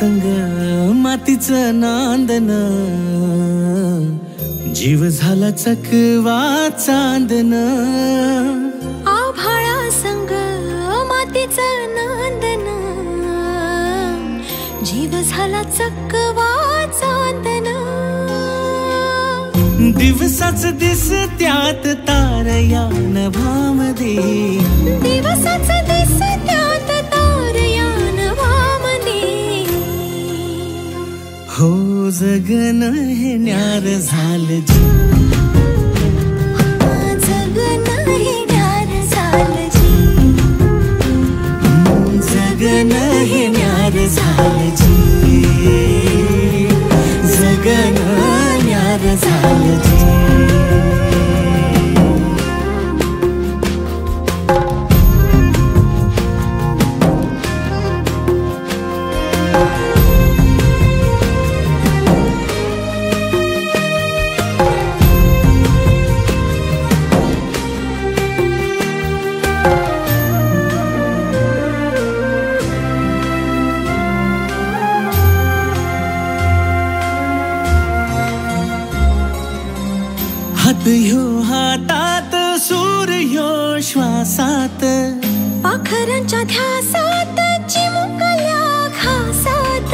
संग मातीचं नांदन, जीव झाला चकवा चांदन. आभाळा संग मातीचं नांदन, जीव झाला चकवा चांदन. दिवसाच दिसत्यात तारया नभामध्ये, दिवसाच दिसत्यात तारया नभामध्ये. हो जगन हे न्यार झालं जी, जगन हे न्यार झालं जी. जगन हे न्यार झालं जी, जगन न्यार झालं जी. हात ह्यो हातात, सूर ह्यो श्वासात, पाखरांच्या ध्यासात, चिमुकल्या घासात.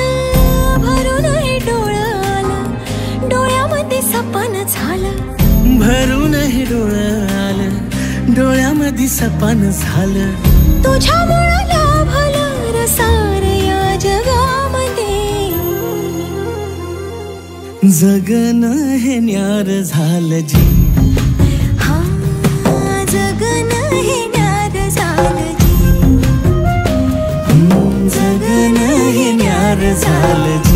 भरून हे डोळं आलं, डोळ्यामध्ये सपन झालं. भरून हे डोळं आलं, डोळ्यामध्ये सपन झालं. तुझ्यामुळं लाभलं रसार या जगामध्ये. जगन हे न्यार झालं जी, हा जगन हे न्यार झालं जी. जगन हे न्यार झालं जी.